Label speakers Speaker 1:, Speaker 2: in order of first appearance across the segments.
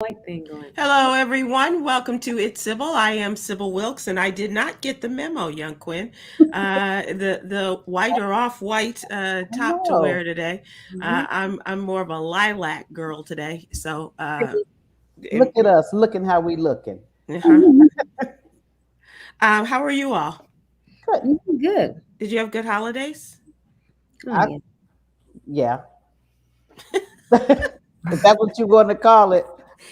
Speaker 1: White thing going.
Speaker 2: Hello, everyone. Welcome to It's Sybil. I am Sybil Wilkes, and I did not get the memo, young Quinn. The white or off white
Speaker 3: I
Speaker 2: top to wear
Speaker 3: know.
Speaker 2: today.
Speaker 1: Mhm.
Speaker 2: I'm more of a lilac girl today. So,
Speaker 3: Look
Speaker 2: and,
Speaker 3: at us, looking how we looking.
Speaker 2: uh-huh. How are you all?
Speaker 3: Good.
Speaker 1: Good.
Speaker 2: Did you have good holidays?
Speaker 1: Oh
Speaker 3: I
Speaker 1: yeah.
Speaker 3: yeah. If that's what you're going to call it.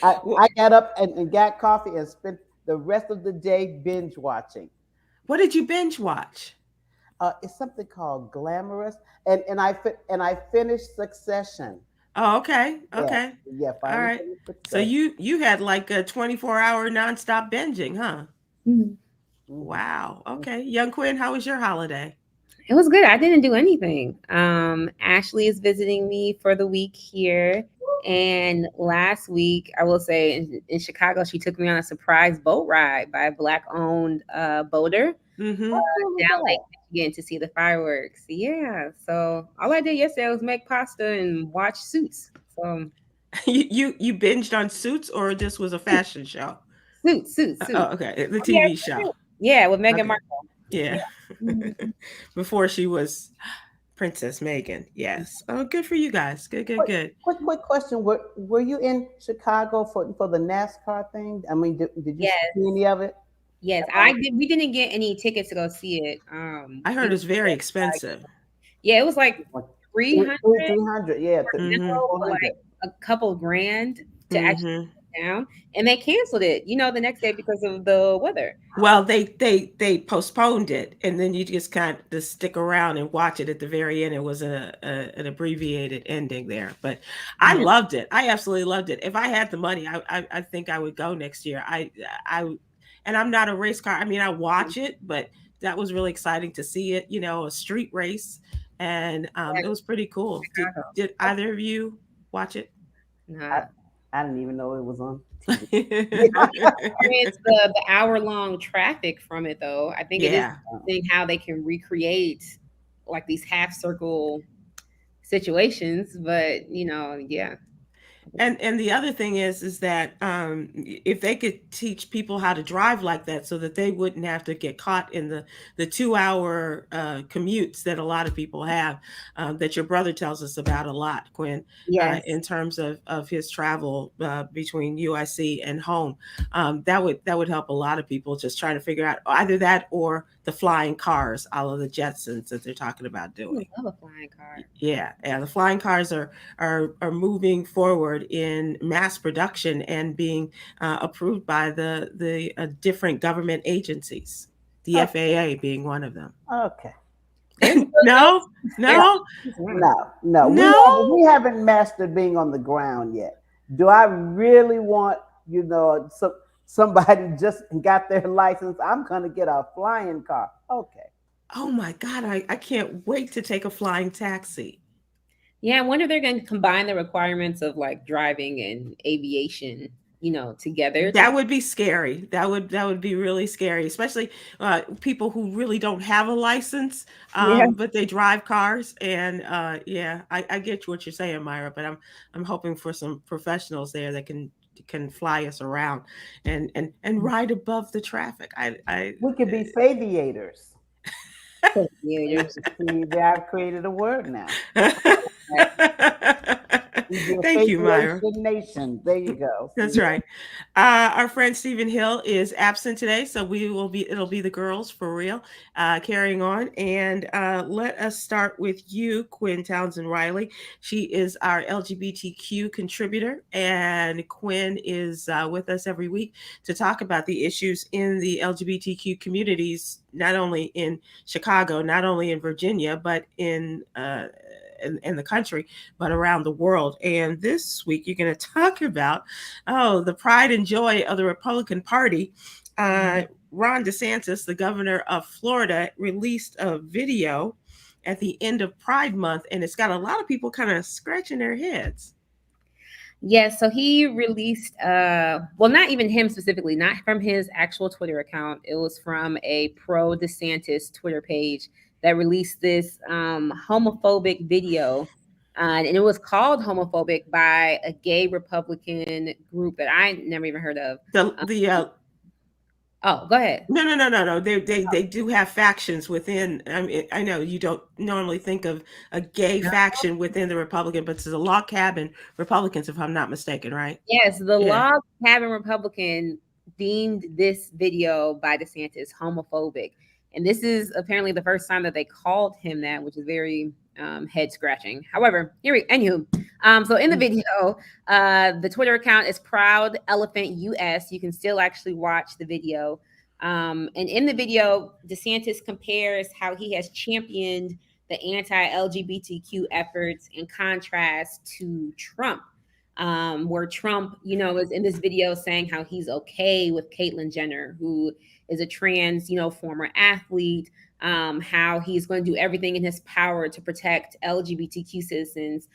Speaker 3: I,
Speaker 2: What,
Speaker 3: I got up and got coffee and spent the rest of the day binge watching.
Speaker 2: what did you binge watch?
Speaker 3: It's something called Glamorous, and I finished Succession.
Speaker 2: Oh, okay,
Speaker 3: Yeah,
Speaker 2: okay,
Speaker 3: yeah,
Speaker 2: all
Speaker 3: finally
Speaker 2: right.
Speaker 3: finished
Speaker 2: So
Speaker 3: Succession.
Speaker 2: you had like a 24-hour nonstop binging, huh?
Speaker 1: Mhm.
Speaker 3: Hmm.
Speaker 2: Wow. Okay, young Quinn, how was your holiday?
Speaker 1: It was good. I didn't do anything. Ashley is visiting me for the week here. And last week, I will say in Chicago, she took me on a surprise boat ride by a black owned boater
Speaker 2: Mm-hmm.
Speaker 3: How cool was
Speaker 1: down Lake
Speaker 3: that?
Speaker 1: Michigan to see the fireworks. Yeah. So all I did yesterday was make pasta and watch Suits. So
Speaker 2: You binged on Suits, or this was a fashion show?
Speaker 1: Suits.
Speaker 2: Oh, okay, the
Speaker 1: Oh, yeah,
Speaker 2: TV show.
Speaker 1: yeah, with Meghan
Speaker 2: Okay,
Speaker 1: Markle.
Speaker 2: yeah.
Speaker 1: Yeah. Mhm.
Speaker 2: Before she was Princess Megan. Yes. Oh, good for you guys. Good, good,
Speaker 3: Quick,
Speaker 2: good.
Speaker 3: quick question. Were you in Chicago for the NASCAR thing? I mean, did you
Speaker 1: Yes.
Speaker 3: see any of it
Speaker 1: Yes,
Speaker 3: at
Speaker 1: I
Speaker 3: all?
Speaker 1: did. We didn't get any tickets to go see it.
Speaker 2: I
Speaker 1: We
Speaker 2: heard
Speaker 1: were
Speaker 2: it's very expensive.
Speaker 1: yeah, it was like
Speaker 3: Like
Speaker 1: 300
Speaker 3: 300, yeah, to
Speaker 2: Mm-hmm.
Speaker 1: like
Speaker 3: 400.
Speaker 1: a couple grand to actually
Speaker 2: Mm-hmm.
Speaker 1: sit down, and they canceled it. The next day because of the weather.
Speaker 2: Well, they postponed it, and then you just kind of just stick around and watch it at the very end. It was an abbreviated ending there, but I
Speaker 1: Yeah.
Speaker 2: loved it. I absolutely loved it. If I had the money, I think I would go next year. I and I'm not a race car. I mean, I watch it, but that was really exciting to see it. A street race, and it was pretty cool. Did either of you watch it?
Speaker 3: I,
Speaker 1: Nah.
Speaker 3: I didn't even know it was on TV.
Speaker 1: Experience the hour long traffic from it though. I think it is
Speaker 2: Yeah.
Speaker 1: interesting how they can recreate like these half circle situations, but yeah.
Speaker 2: And the other thing is that if they could teach people how to drive like that, so that they wouldn't have to get caught in the 2 hour commutes that a lot of people have, that your brother tells us about a lot, Quinn,
Speaker 1: Yes.
Speaker 2: in terms of his travel between UIC and home. That would help a lot of people just trying to figure out either that or the flying cars, all of the Jetsons that they're talking about
Speaker 1: I
Speaker 2: doing.
Speaker 1: love a flying car.
Speaker 2: Yeah, the flying cars are moving forward in mass production and being approved by the different government agencies, the
Speaker 3: Oh,
Speaker 2: FAA being one of them.
Speaker 3: okay.
Speaker 1: There's
Speaker 2: No,
Speaker 3: No,
Speaker 2: no,
Speaker 1: one.
Speaker 3: no. We
Speaker 2: no.
Speaker 3: haven't mastered being on the ground yet. Do I really want, somebody just got their license? I'm gonna get a flying car. Okay.
Speaker 2: Oh my God, I can't wait to take a flying taxi.
Speaker 1: Yeah, I wonder if they're going to combine the requirements of like driving and aviation, together.
Speaker 2: That would be scary. That would be really scary, especially people who really don't have a license,
Speaker 1: Yeah.
Speaker 2: but they drive cars. And yeah, I get what you're saying, Myra. But I'm hoping for some professionals there that can fly us around and ride above the traffic.
Speaker 3: We could be aviators.
Speaker 1: Yeah,
Speaker 3: See, I've created a word now. We be a
Speaker 2: Thank you, Myra.
Speaker 3: aviation nation. There you go.
Speaker 2: That's
Speaker 3: See?
Speaker 2: right. Our friend Stephen Hill is absent today, so it'll be the girls for real, carrying on. And let us start with you, Kwyn Townsend Riley. She is our LGBTQ contributor, and Quinn is with us every week to talk about the issues in the LGBTQ communities, not only in Chicago, not only in Virginia, but in the country, but around the world. And this week, you're going to talk about, the pride and joy of the Republican Party. Ron DeSantis, the governor of Florida, released a video at the end of Pride Month, and it's got a lot of people kind of scratching their heads.
Speaker 1: Yeah, so he released well, not even him specifically, not from his actual Twitter account. It was from a pro DeSantis Twitter page that released this homophobic video and it was called homophobic by a gay Republican group that I never even heard of.
Speaker 2: The
Speaker 1: Oh, go ahead.
Speaker 2: no. They do have factions within. I mean, I know you don't normally think of a gay faction within the Republican, but it's the Log Cabin Republicans, if I'm not mistaken, right?
Speaker 1: Yes, the
Speaker 2: Yeah.
Speaker 1: Log Cabin Republican deemed this video by DeSantis homophobic. And this is apparently the first time that they called him that, which is very head scratching. However, anywho, so in the video, the Twitter account is Proud Elephant US. You can still actually watch the video. And in the video, DeSantis compares how he has championed the anti-LGBTQ efforts in contrast to Trump, where Trump, is in this video saying how he's okay with Caitlyn Jenner, who is a trans, former athlete, how he's going to do everything in his power to protect LGBTQ citizens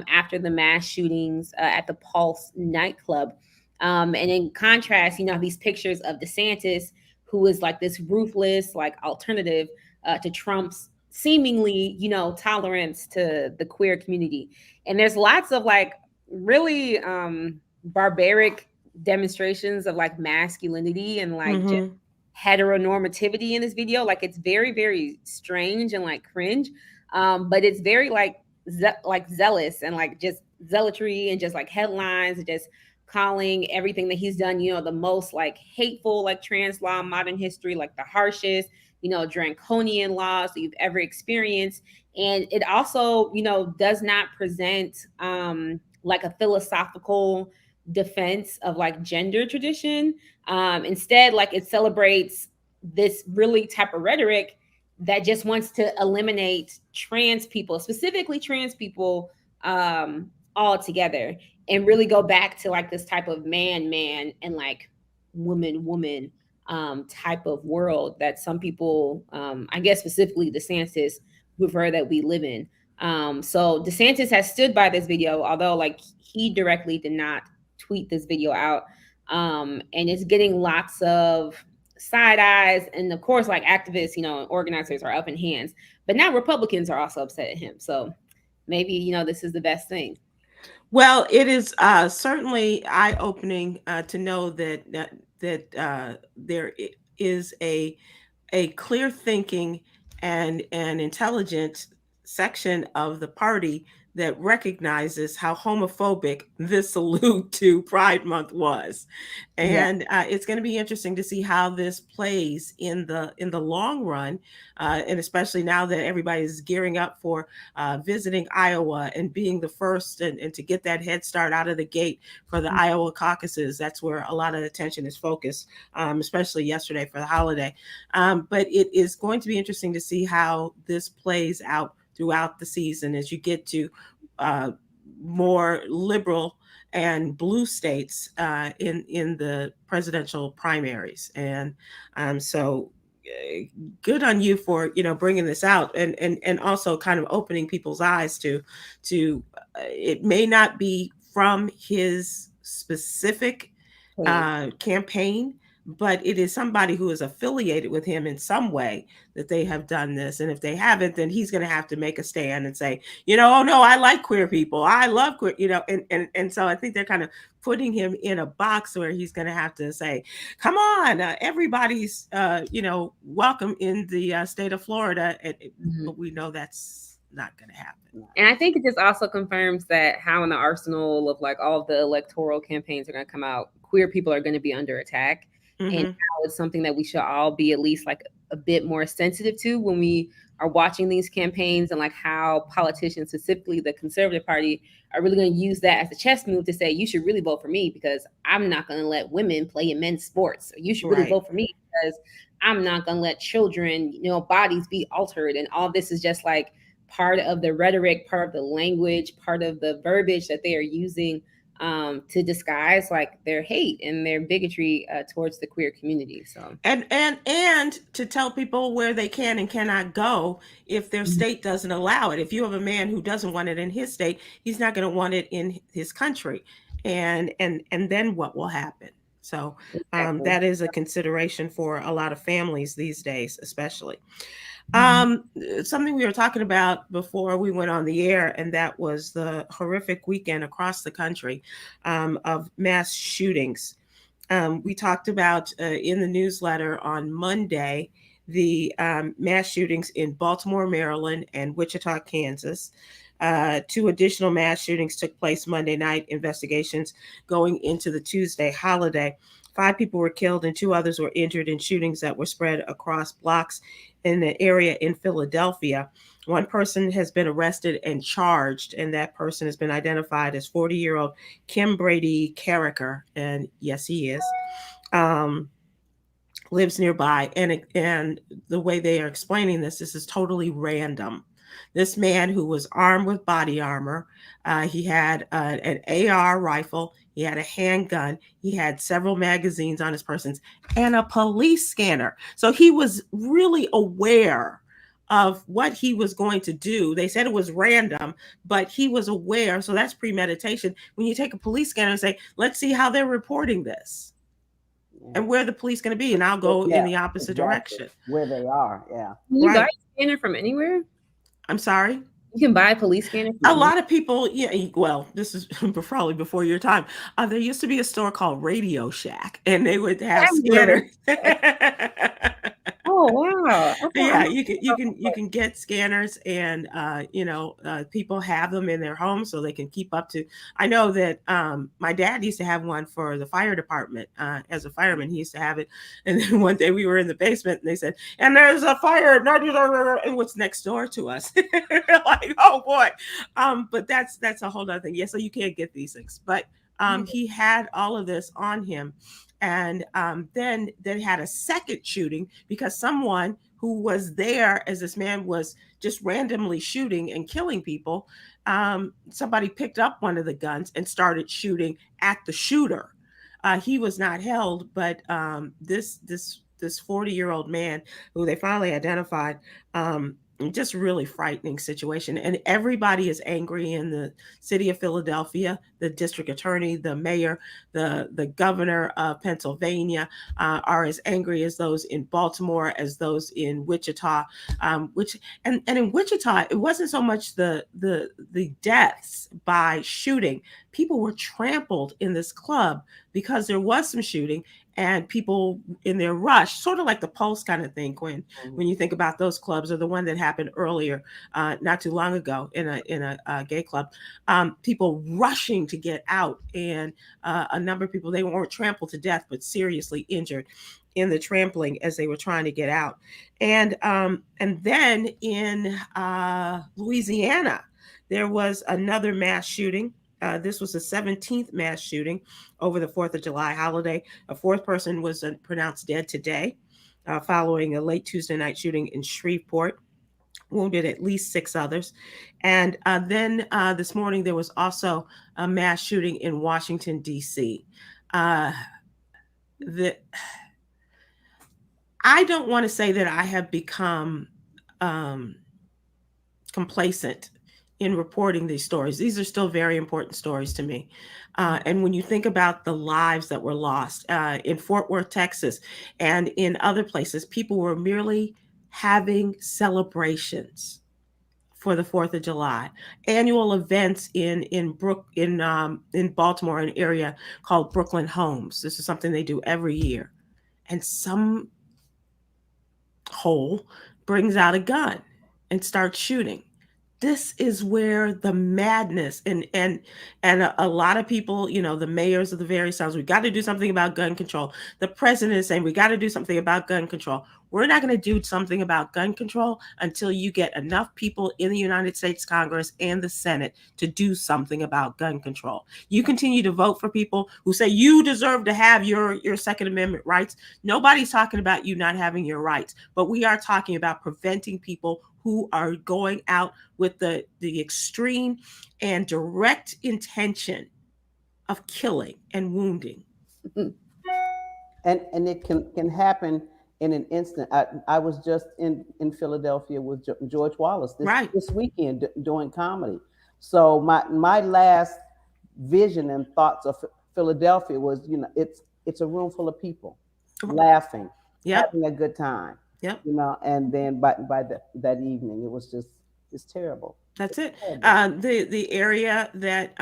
Speaker 1: after the mass shootings at the Pulse nightclub. And in contrast, these pictures of DeSantis, who is like this ruthless, like alternative to Trump's seemingly, tolerance to the queer community. And there's lots of like really barbaric demonstrations of like masculinity and like just heteronormativity in this video. Like it's very, very strange and like cringe, but it's very like zealous and like just zealotry and just like headlines and just calling everything that he's done, the most like hateful, like trans law in modern history, like the harshest, draconian laws that you've ever experienced. And it also, does not present like a philosophical defense of like gender tradition. Instead, like it celebrates this really type of rhetoric that just wants to eliminate trans people, specifically trans people, altogether, and really go back to like this type of man and like woman type of world that some people, I guess specifically DeSantis, prefer that we live in. So DeSantis has stood by this video, although like he directly did not tweet this video out. And it's getting lots of side eyes, and of course like activists, organizers are up in hands, but now Republicans are also upset at him. So maybe this is the best thing.
Speaker 2: Well, it is certainly eye-opening to know that there is a clear thinking and an intelligent section of the party that recognizes how homophobic this salute to Pride Month was. And it's going to be interesting to see how this plays in the long run, and especially now that everybody's gearing up for visiting Iowa and being the first and to get that head start out of the gate for the Iowa caucuses. That's where a lot of attention is focused, especially yesterday for the holiday. But it is going to be interesting to see how this plays out throughout the season as you get to more liberal and blue states in the presidential primaries. And so good on you for bringing this out and also kind of opening people's eyes to it may not be from his specific campaign, but it is somebody who is affiliated with him in some way that they have done this. And if they haven't, then he's going to have to make a stand and say, oh no, I like queer people. I love queer, and so I think they're kind of putting him in a box where he's going to have to say, come on, everybody's, welcome in the state of Florida. But we know that's not going to happen.
Speaker 1: And I think it just also confirms that how in the arsenal of like all of the electoral campaigns are going to come out, queer people are going to be under attack. And how it's something that we should all be at least like a bit more sensitive to when we are watching these campaigns, and like how politicians, specifically the Conservative Party, are really going to use that as a chess move to say, you should really vote for me because I'm not going to let women play in men's sports. Or you should really vote for me because I'm not going to let children, bodies be altered. And all this is just like part of the rhetoric, part of the language, part of the verbiage that they are using to disguise like their hate and their bigotry towards the queer community. So
Speaker 2: and to tell people where they can and cannot go if their state doesn't allow it. If you have a man who doesn't want it in his state, he's not going to want it in his country, and then what will happen? So that is a consideration for a lot of families these days, especially. Something we were talking about before we went on the air, and that was the horrific weekend across the country of mass shootings. We talked about in the newsletter on Monday the mass shootings in Baltimore, Maryland, and Wichita, Kansas. Two additional mass shootings took place Monday night, investigations going into the Tuesday holiday. 5 people were killed and 2 others were injured in shootings that were spread across blocks in the area in Philadelphia. One person has been arrested and charged, and that person has been identified as 40-year-old Kim Brady Carricker, and yes, he is. Lives nearby, and the way they are explaining this is totally random. This man, who was armed with body armor, he had an AR rifle, he had a handgun, he had several magazines on his person, and a police scanner. So he was really aware of what he was going to do. They said it was random, but he was aware. So that's premeditation. When you take a police scanner and say, let's see how they're reporting this and where the police going to be, and I'll go in the opposite direction.
Speaker 3: Where they are, yeah.
Speaker 1: Can you buy a scanner from anywhere?
Speaker 2: I'm sorry?
Speaker 1: You can buy a police scanner?
Speaker 2: A lot of people, yeah, well, this is probably before your time. There used to be a store called Radio Shack, and they would have scanners.
Speaker 1: Oh wow!
Speaker 2: Okay. Yeah, you can get scanners, and people have them in their homes so they can keep up to. I know that my dad used to have one for the fire department. As a fireman, he used to have it. And then one day we were in the basement, and they said, "And there's a fire, and what's next door to us?" Like, oh boy. But that's a whole other thing. Yeah, so you can't get these things, but he had all of this on him. And then they had a second shooting because someone who was there as this man was just randomly shooting and killing people, somebody picked up one of the guns and started shooting at the shooter. He was not held, but this 40-year-old man who they finally identified, just really frightening situation. And everybody is angry in the city of Philadelphia. The district attorney, the mayor, the governor of Pennsylvania are as angry as those in Baltimore, as those in Wichita. And in Wichita, it wasn't so much the deaths by shooting. People were trampled in this club because there was some shooting. And people in their rush, sort of like the Pulse kind of thing, Kwyn, when you think about those clubs, or the one that happened earlier, not too long ago in a gay club, people rushing to get out, and a number of people, they weren't trampled to death, but seriously injured in the trampling as they were trying to get out. And then in Louisiana, there was another mass shooting. This was the 17th mass shooting over the 4th of July holiday. A 4th person was pronounced dead today following a late Tuesday night shooting in Shreveport. Wounded at least 6 others. And then this morning, there was also a mass shooting in Washington, D.C. I don't want to say that I have become complacent in reporting these stories. These are still very important stories to me. And when you think about the lives that were lost in Fort Worth, Texas, and in other places, people were merely having celebrations for the 4th of July, annual events in Baltimore, an area called Brooklyn Homes. This is something they do every year. And some hole brings out a gun and starts shooting. This is where the madness and a lot of people, the mayors of the various towns, we got to do something about gun control. The president is saying we got to do something about gun control. We're not going to do something about gun control until you get enough people in the United States Congress and the Senate to do something about gun control. You continue to vote for people who say you deserve to have your Second Amendment rights. Nobody's talking about you not having your rights, but we are talking about preventing people who are going out with the extreme and direct intention of killing and wounding.
Speaker 3: And it can happen in an instant. I was just in Philadelphia with George Wallace this weekend doing comedy. So my last vision and thoughts of Philadelphia was, it's a room full of people laughing, having a good time.
Speaker 2: Yep.
Speaker 3: And then by that evening, it's terrible.
Speaker 2: That's it.
Speaker 3: Terrible.
Speaker 2: The area that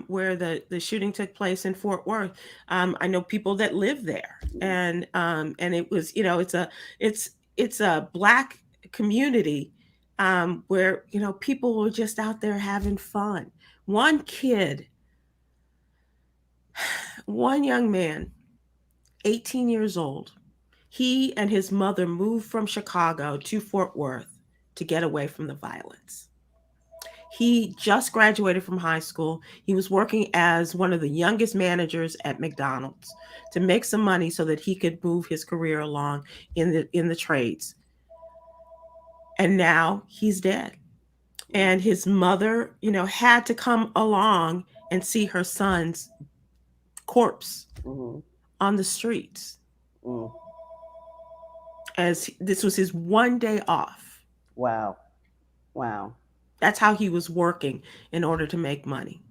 Speaker 2: where the shooting took place in Fort Worth, I know people that live there, and it was, it's a Black community, where people were just out there having fun. One kid, one young man, 18 years old, he and his mother moved from Chicago to Fort Worth to get away from the violence. He just graduated from high school. He was working as one of the youngest managers at McDonald's to make some money so that he could move his career along in the trades. And now he's dead. And his mother, had to come along and see her son's corpse on the streets, as this was his one day off.
Speaker 3: Wow.
Speaker 2: That's how he was working in order to make money.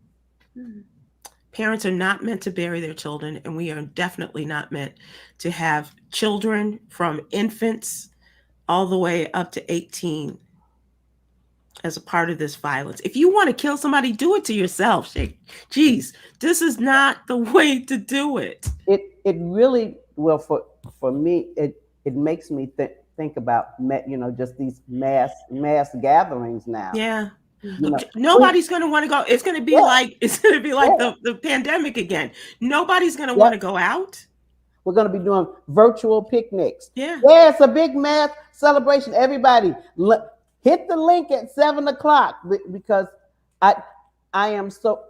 Speaker 2: Parents are not meant to bury their children, and we are definitely not meant to have children from infants all the way up to 18 as a part of this violence. If you want to kill somebody, do it to yourself. Jeez, this is not the way to do it.
Speaker 3: It really, well, for me, it makes me think about just these mass gatherings now.
Speaker 2: Yeah. Nobody's going to want to go. It's going to be like the pandemic again. Nobody's going to want to go out.
Speaker 3: We're going to be doing virtual picnics.
Speaker 2: Yeah,
Speaker 3: it's a big mass celebration. Everybody, hit the link at 7:00 because I am so,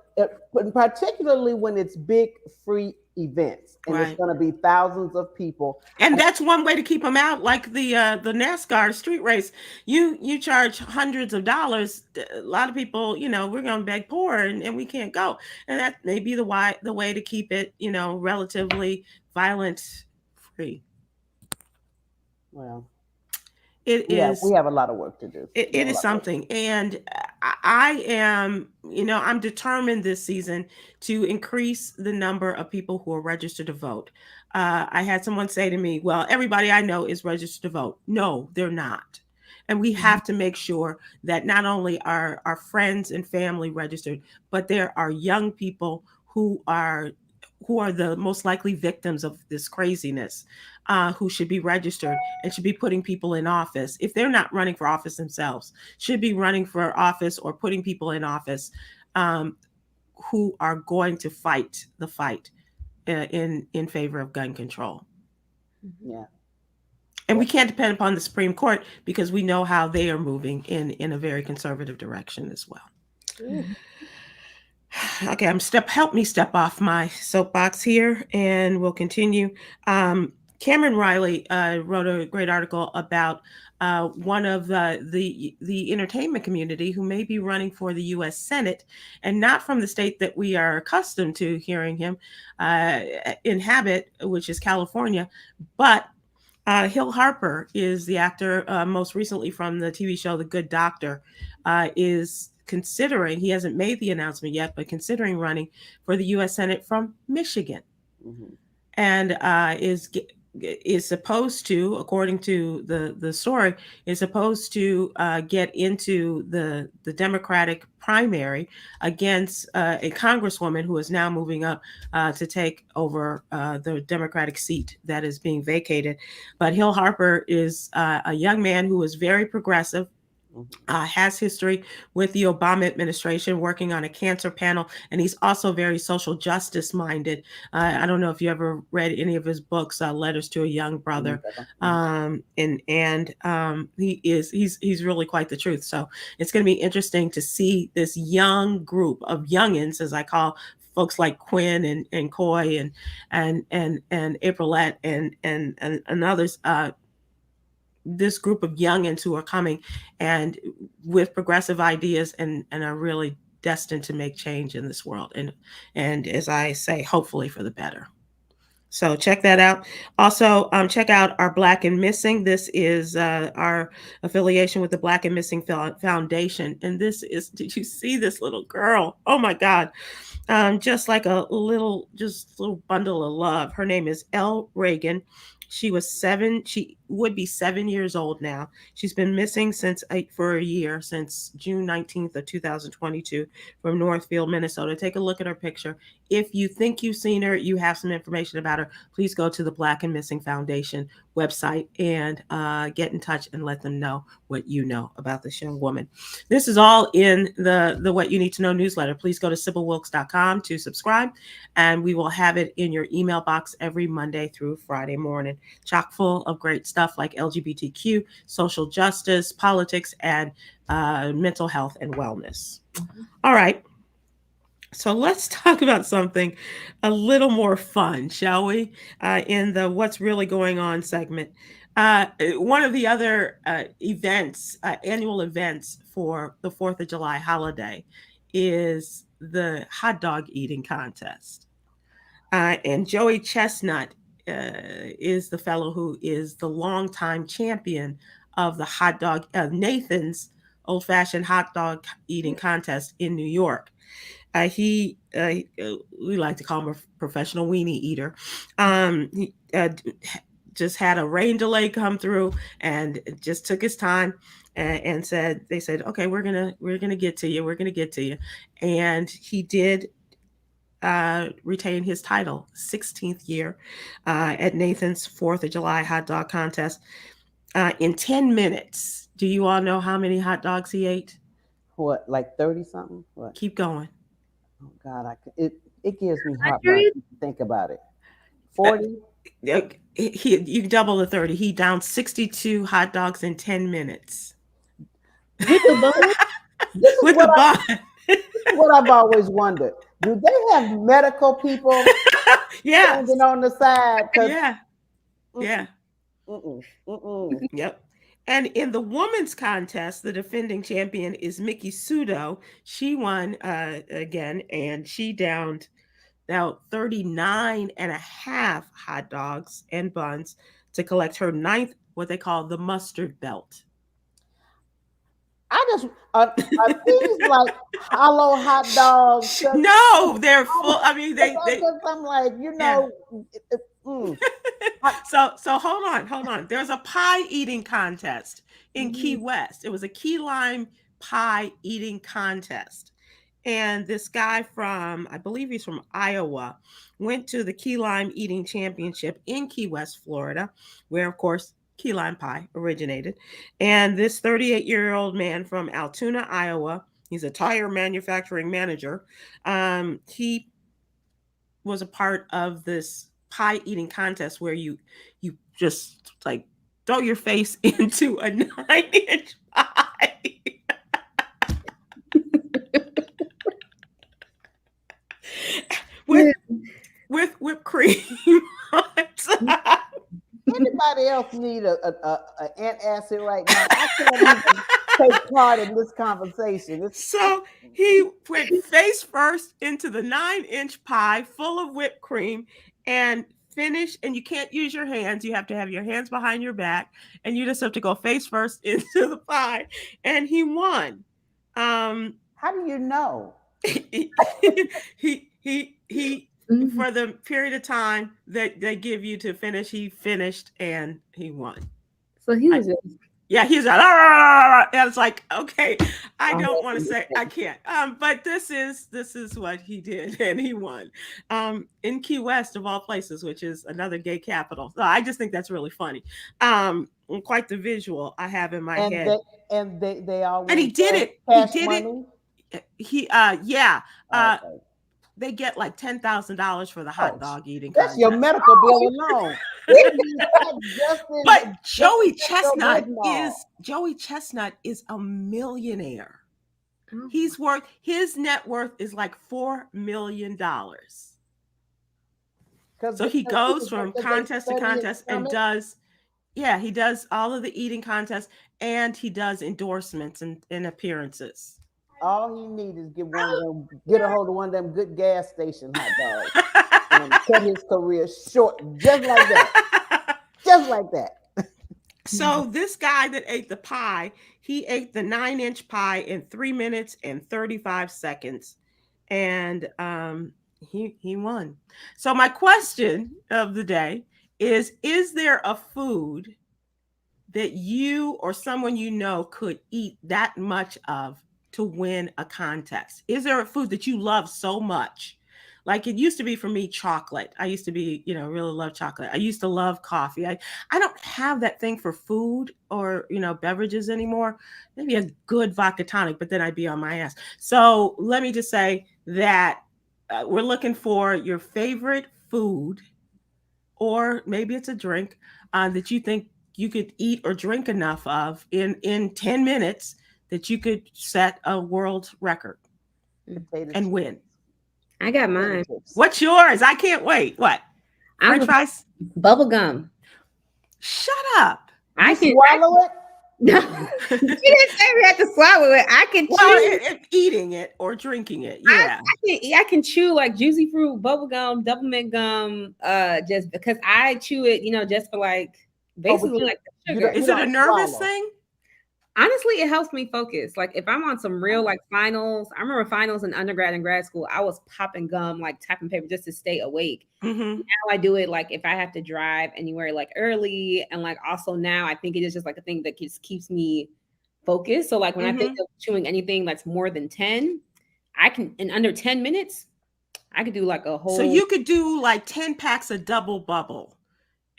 Speaker 3: particularly when it's big free events, and it's going to be thousands of people.
Speaker 2: And that's one way to keep them out, like the NASCAR street race. You charge hundreds of dollars. A lot of people, we're going to beg poor, and we can't go. And that may be the way to keep it, relatively violence free.
Speaker 3: Well,
Speaker 2: it is.
Speaker 3: We have a lot of work to do.
Speaker 2: It is something. And I am, I'm determined this season to increase the number of people who are registered to vote. I had someone say to me, well, everybody I know is registered to vote. No, they're not. And we have to make sure that not only are our friends and family registered, but there are young people who are the most likely victims of this craziness, who should be registered and should be putting people in office. If they're not running for office themselves, should be running for office or putting people in office who are going to fight the fight in favor of gun control.
Speaker 3: Yeah.
Speaker 2: And we can't depend upon the Supreme Court, because we know how they are moving in a very conservative direction as well. Okay, help me step off my soapbox here, and we'll continue. Cameron Riley wrote a great article about one of the entertainment community who may be running for the U.S. Senate, and not from the state that we are accustomed to hearing him inhabit, which is California, but Hill Harper is the actor, most recently from the TV show The Good Doctor, is considering, he hasn't made the announcement yet, but considering running for the U.S. Senate from Michigan, and is supposed to, according to the story, is supposed to get into the Democratic primary against a congresswoman who is now moving up to take over the Democratic seat that is being vacated. But Hill Harper is a young man who is very progressive, has history with the Obama administration, working on a cancer panel, and he's also very social justice minded. I don't know if you ever read any of his books, Letters to a Young Brother, and he's really quite the truth. So it's going to be interesting to see this young group of youngins, as I call folks like Kwyn and Coy and Aprilette and others. This group of youngins who are coming and with progressive ideas and are really destined to make change in this world. And as I say, hopefully for the better. So check that out. Also, check out our Black and Missing. This is our affiliation with the Black and Missing Foundation. And this is, did you see this little girl? Oh my God. Just like a little bundle of love. Her name is Elle Reagan. She was 7. She would be 7 years old now. She's been missing for a year, since June 19th of 2022, from Northfield, Minnesota. Take a look at her picture. If you think you've seen her, you have some information about her, please go to the Black and Missing Foundation website and get in touch and let them know what you know about this young woman. This is all in the What You Need to Know newsletter. Please go to SybilWilkes.com to subscribe, and we will have it in your email box every Monday through Friday morning. Chock full of great stuff like LGBTQ, social justice, politics, and mental health and wellness. All right. So let's talk about something a little more fun, shall we? In the What's Really Going On segment. One of the other events, annual events for the 4th of July holiday, is the hot dog eating contest. And Joey Chestnut is the fellow who is the longtime champion of the hot dog, Nathan's old-fashioned hot dog eating contest in New York. We like to call him a professional weenie eater. He just had a rain delay come through and just took his time and they said, okay, we're gonna get to you, and he did retain his title, 16th year at Nathan's 4th of July hot dog contest. In 10 minutes, do you all know how many hot dogs he ate?
Speaker 3: What, like 30 something? What?
Speaker 2: Keep going.
Speaker 3: Oh God, it gives me heartburn to think about it. 40?
Speaker 2: You double the 30. He downed 62 hot dogs in 10 minutes.
Speaker 1: With the bun?
Speaker 2: With the bun.
Speaker 3: This is what I've always wondered. Do they have medical people standing on the side?
Speaker 2: Yeah. Yeah.
Speaker 3: Mm-mm.
Speaker 2: Yep. And in the women's contest, the defending champion is Mickey Sudo. She won again, and she downed 39 and a half hot dogs and buns to collect her 9th, what they call the mustard belt.
Speaker 3: I just are these like hollow hot dogs?
Speaker 2: No, they're full. I mean,
Speaker 3: I'm like,
Speaker 2: Yeah. So hold on. There's a pie eating contest in Key West. It was a key lime pie eating contest. And this guy from, I believe he's from Iowa, went to the key lime eating championship in Key West, Florida, where, of course, key lime pie originated. And this 38-year-old man from Altoona, Iowa, he's a tire manufacturing manager. He was a part of this pie eating contest where you just like throw your face into a 9-inch pie. with whipped cream.
Speaker 3: Anybody else need an antacid right now? I can't even take part in this conversation.
Speaker 2: So he went face first into the 9-inch pie full of whipped cream and finished. And you can't use your hands. You have to have your hands behind your back, and you just have to go face first into the pie. And he won.
Speaker 3: How do you know?
Speaker 2: He for the period of time that they give you to finish, he finished and he won.
Speaker 1: So he was
Speaker 2: he's like, and it's like, okay, I don't want to say, I can't. But this is what he did, and he won. In Key West, of all places, which is another gay capital. So I just think that's really funny. Quite the visual I have in my head.
Speaker 3: They always,
Speaker 2: and he did it.
Speaker 3: Okay.
Speaker 2: They get like $10,000 for the hot dog eating.
Speaker 3: That's your medical bill alone.
Speaker 2: But Joey Chestnut is a millionaire. His net worth is like $4 million. So he goes from contest to contest and he does all of the eating contests, and he does endorsements and appearances.
Speaker 3: All he needs is get a hold of one of them good gas station hot dogs and cut his career short, just like that. Just like that.
Speaker 2: So this guy that ate the pie, he ate the 9-inch pie in 3 minutes and 35 seconds, and he won. So my question of the day is there a food that you or someone you know could eat that much of to win a contest? Is there a food that you love so much? Like it used to be for me, chocolate. I used to be, really love chocolate. I used to love coffee. I don't have that thing for food or, beverages anymore. Maybe a good vodka tonic, but then I'd be on my ass. So let me just say that we're looking for your favorite food, or maybe it's a drink that you think you could eat or drink enough of in 10 minutes that you could set a world record and win.
Speaker 1: I got mine.
Speaker 2: What's yours? I can't wait. What? French fries?
Speaker 1: Bubble gum.
Speaker 2: Shut up.
Speaker 3: I can swallow it.
Speaker 1: No, you didn't say we had to swallow it. I can chew
Speaker 2: eating it or drinking it. Yeah,
Speaker 1: I can chew like juicy fruit, bubble gum, double mint gum. Just because I chew it, just for like basically like the sugar.
Speaker 2: Is it a nervous thing?
Speaker 1: Honestly, it helps me focus. Like if I'm on some real like finals, I remember finals in undergrad and grad school, I was popping gum, like tapping paper just to stay awake.
Speaker 2: Mm-hmm.
Speaker 1: Now I do it like if I have to drive anywhere like early, and like also now I think it is just like a thing that keeps me focused. So like when I think of chewing anything that's more than 10, I can in under 10 minutes, I could do like a whole.
Speaker 2: So you could do like 10 packs of double bubble.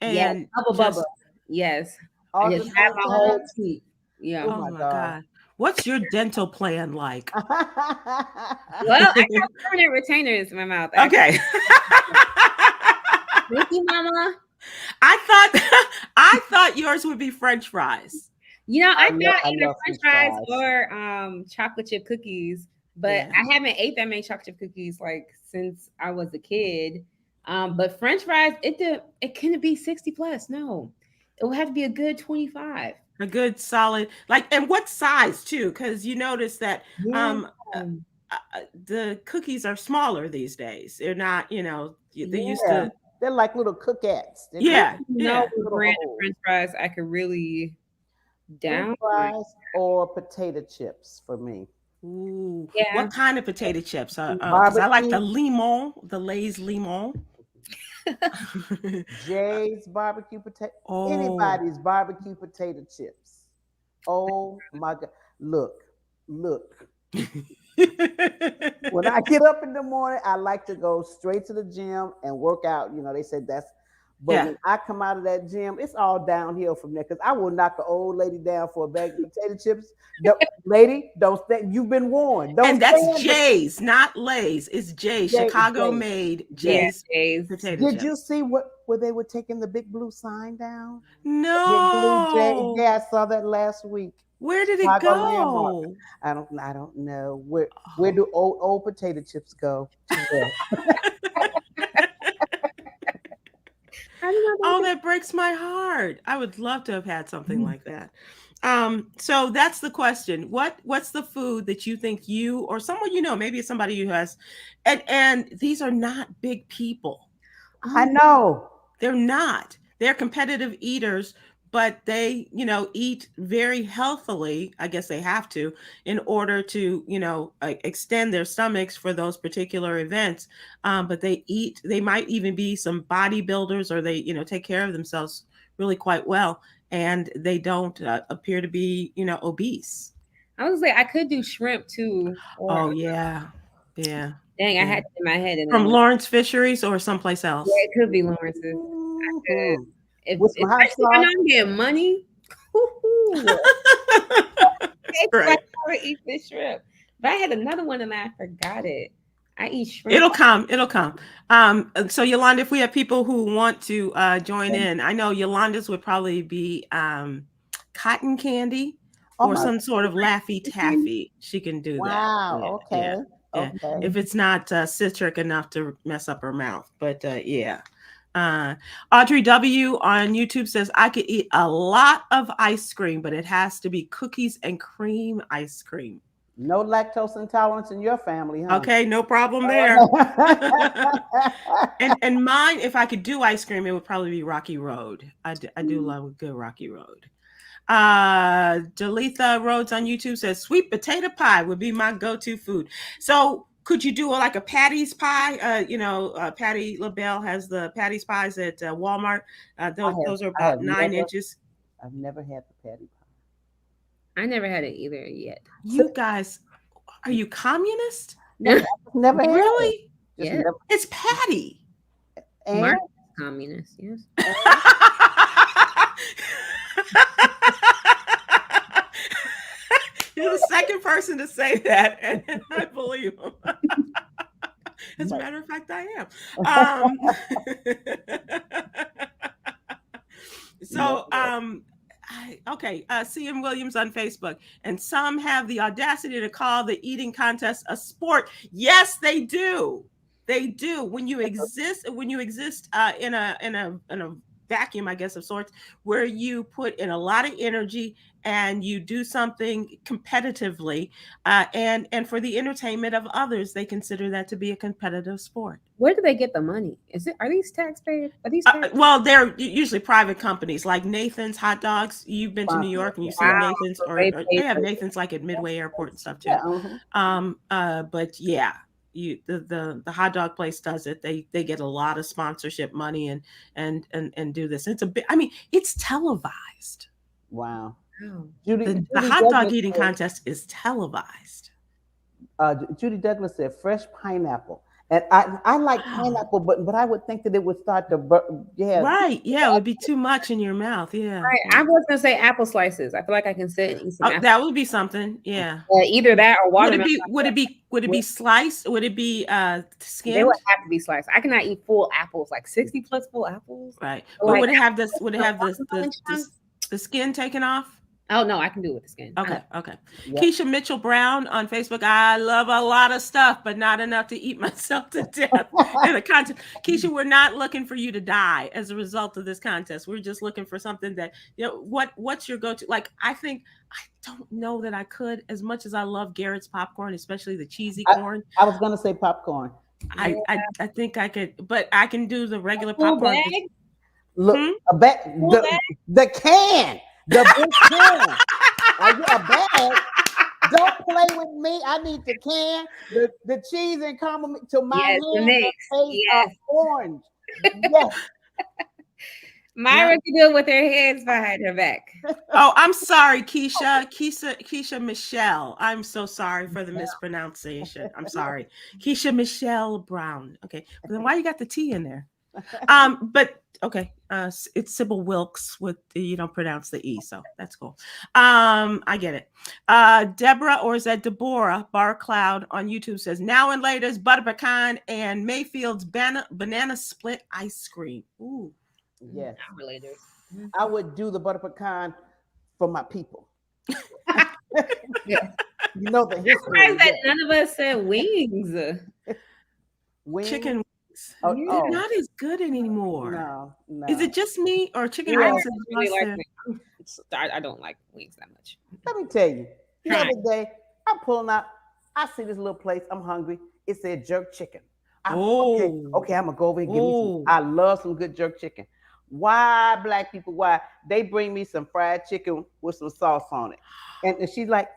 Speaker 1: And bubble. Yes. I just have my whole teeth. Yeah.
Speaker 2: Oh my God. What's your dental plan like?
Speaker 1: Well, I have permanent retainers in my mouth.
Speaker 2: Okay.
Speaker 1: Thank you, Mama.
Speaker 2: I thought yours would be French fries.
Speaker 1: I thought either French fries or chocolate chip cookies, but I haven't ate that many chocolate chip cookies like since I was a kid. But French fries, it couldn't be 60 plus. No, it will have to be a good 25.
Speaker 2: A good solid, and what size too? Because you notice that the cookies are smaller these days. They're not, they used to.
Speaker 3: They're like little cookettes.
Speaker 1: No brand of French fries I could really down.
Speaker 3: French fries or potato chips for me.
Speaker 2: Ooh. Yeah. What kind of potato chips? Because I like the limon, the Lay's limon.
Speaker 3: Jay's barbecue potato. Anybody's barbecue potato chips. Oh my God. Look. When I get up in the morning, I like to go straight to the gym and work out. They said that's, but when I come out of that gym, it's all downhill from there because I will knock an old lady down for a bag of potato chips. Lady, don't stand. You've been warned.
Speaker 2: And that's Jay's, not Lay's. It's Jay's, Chicago made Jay's potato chips.
Speaker 3: Did you see where they were taking the big blue sign down?
Speaker 2: No.
Speaker 3: Big blue Jay. Yeah, I saw that last week.
Speaker 2: Where did it go?
Speaker 3: I don't know. Where do old potato chips go?
Speaker 2: Oh, that breaks my heart. I would love to have had something like that. So that's the question. What's the food that you think you or someone maybe it's somebody who has, and these are not big people.
Speaker 3: I know.
Speaker 2: They're not. They're competitive eaters, but they, eat very healthily. I guess they have to in order to, extend their stomachs for those particular events. But they might even be some bodybuilders, or they, take care of themselves really quite well. And they don't appear to be, obese.
Speaker 1: I was like, I could do shrimp too.
Speaker 2: Oh, yeah. Yeah.
Speaker 1: Dang, I had it in my head.
Speaker 2: From Lawrence Fisheries or someplace else?
Speaker 1: Yeah, it could be Lawrence's. If I'm getting money, right. I would eat this shrimp. But I had another one and I forgot it. I eat shrimp.
Speaker 2: It'll come. So Yolanda, if we have people who want to join in, I know Yolanda's would probably be cotton candy or some sort of Laffy Taffy. She can do that.
Speaker 3: Wow.
Speaker 2: Yeah,
Speaker 3: okay.
Speaker 2: Yeah.
Speaker 3: Okay.
Speaker 2: If it's not citric enough to mess up her mouth, but yeah. Audrey W on YouTube says, I could eat a lot of ice cream, but it has to be cookies and cream ice cream.
Speaker 3: No lactose intolerance in your family, huh?
Speaker 2: Okay, no problem there. and mine, if I could do ice cream, it would probably be Rocky Road. I do love a good Rocky Road. Jalitha Rhodes on YouTube says, sweet potato pie would be my go-to food. So Could you do like a Patty's pie? Patty LaBelle has the Patty's pies at Walmart. Those are about 9 inches.
Speaker 3: I've never had the patty
Speaker 1: I never had it either yet.
Speaker 2: You guys, are you communist?
Speaker 3: No, never had
Speaker 2: really?
Speaker 3: It.
Speaker 1: Yeah.
Speaker 2: It's patty.
Speaker 1: Mark communist, yes.
Speaker 2: You're the second person to say that, and I believe him. As a matter of fact, I am. CM Williams on Facebook, and some have the audacity to call the eating contest a sport. Yes, they do. They do. When you exist in a vacuum, I guess, of sorts, where you put in a lot of energy and you do something competitively, and for the entertainment of others, they consider that to be a competitive sport.
Speaker 1: Where do they get the money? Are these taxpayers?
Speaker 2: Well, they're usually private companies like Nathan's Hot Dogs. You've been to New York and you see Nathan's, or they have Nathan's like at Midway Airport and stuff too. Yeah. But yeah, the hot dog place does it. They get a lot of sponsorship money and do this. It's a bit. I mean, it's televised.
Speaker 3: Wow.
Speaker 2: The hot dog eating contest is televised.
Speaker 3: Judy Douglas said fresh pineapple. And I like pineapple, but I would think that it would start to
Speaker 2: right. Yeah, it would be too much in your mouth. Yeah.
Speaker 1: Right. I was gonna say apple slices. I feel like I can sit and eat some apples.
Speaker 2: That would be something. Yeah.
Speaker 1: Either that or watermelon.
Speaker 2: Would it be sliced? Would it be skinned?
Speaker 1: They would have to be sliced. I cannot eat full apples, like 60 plus full apples.
Speaker 2: Right. But would it have this? Would it have the skin taken off?
Speaker 1: Oh no, I can do it with the skin.
Speaker 2: Okay. Yep. Keisha Mitchell Brown on Facebook. I love a lot of stuff, but not enough to eat myself to death in the contest. Keisha, we're not looking for you to die as a result of this contest. We're just looking for something that, what's your go-to? Like, I don't know that I could, as much as I love Garrett's popcorn, especially the cheesy corn.
Speaker 3: I was gonna say popcorn.
Speaker 2: I think I could, but I can do the regular popcorn.
Speaker 3: Look, the can. The big can. A bag. Don't play with me. I need the can, the cheese and caramel to my hand. Taste orange. Yes.
Speaker 1: Myra can do it with her hands behind her back.
Speaker 2: Oh, I'm sorry, Keisha Michelle. I'm so sorry for the mispronunciation. I'm sorry. Keisha Michelle Brown. Okay. But then why you got the T in there? But okay. It's Sybil Wilkes with you don't pronounce the E, so that's cool. I get it. Deborah, or is that Deborah Barcloud on YouTube says, now and later's butter pecan and Mayfield's banana split ice cream. Ooh.
Speaker 3: Yes. I would do the butter pecan for my people.
Speaker 1: Yeah.
Speaker 3: You know the history.
Speaker 1: Why is that none of us said wings?
Speaker 2: Chicken. They're not as good anymore.
Speaker 3: No.
Speaker 2: Is it just me or chicken wings?
Speaker 1: I don't like wings that much.
Speaker 3: Let me tell you. The other day, I'm pulling out. I see this little place. I'm hungry. It said jerk chicken. Okay, I'm gonna go over and get me some. I love some good jerk chicken. Why, black people? Why they bring me some fried chicken with some sauce on it? And she's like,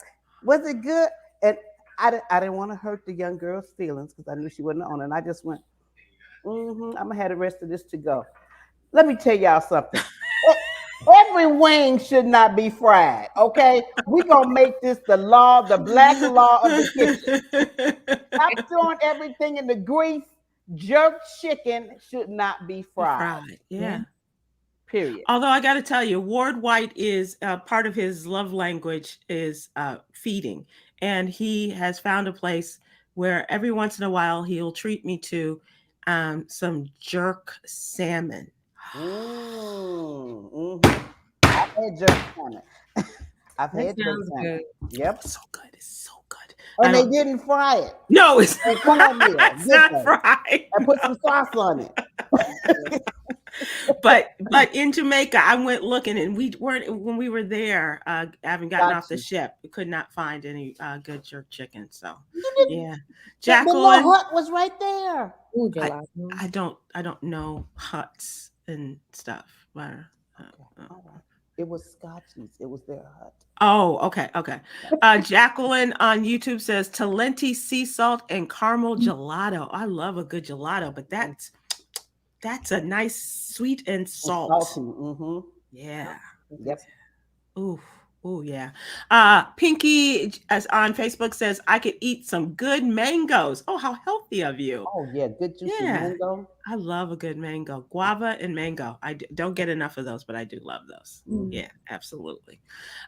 Speaker 3: "Was it good?" And I didn't want to hurt the young girl's feelings because I knew she wasn't on it. And I just went, I'm gonna have the rest of this to go. Let me tell y'all something. Every wing should not be fried. Okay, we're gonna make this the law, the black law of the kitchen. I'm throwing everything in the grease. Jerk chicken should not be fried.
Speaker 2: Yeah.
Speaker 3: Period.
Speaker 2: Although I got to tell you, Ward White is part of his love language is feeding, and he has found a place where every once in a while he'll treat me to some jerk salmon.
Speaker 3: Mm-hmm. I've had jerk salmon. I've had jerk salmon. Yep.
Speaker 2: It's so good. It's so good.
Speaker 3: And they didn't fry it.
Speaker 2: No, it's
Speaker 3: it's
Speaker 2: not fried.
Speaker 3: I put some sauce on it.
Speaker 2: But in Jamaica, I went looking, and when we were there, having gotten off the ship, we could not find any good jerk chicken. So yeah, Jacqueline
Speaker 3: Hut was right there.
Speaker 1: Ooh,
Speaker 2: I don't know huts and stuff.
Speaker 3: It was Scotchies. It was their hut.
Speaker 2: Oh, okay. Jacqueline on YouTube says Talenti sea salt and caramel gelato. I love a good gelato, but that's a nice sweet and salt.
Speaker 3: Salty. Mm-hmm.
Speaker 2: Yeah.
Speaker 3: Yep.
Speaker 2: Ooh, yeah. Pinky as on Facebook says, I could eat some good mangoes. Oh, how healthy of you.
Speaker 3: Oh, yeah. Good juicy mango.
Speaker 2: I love a good mango. Guava and mango. I don't get enough of those, but I do love those. Yeah, absolutely.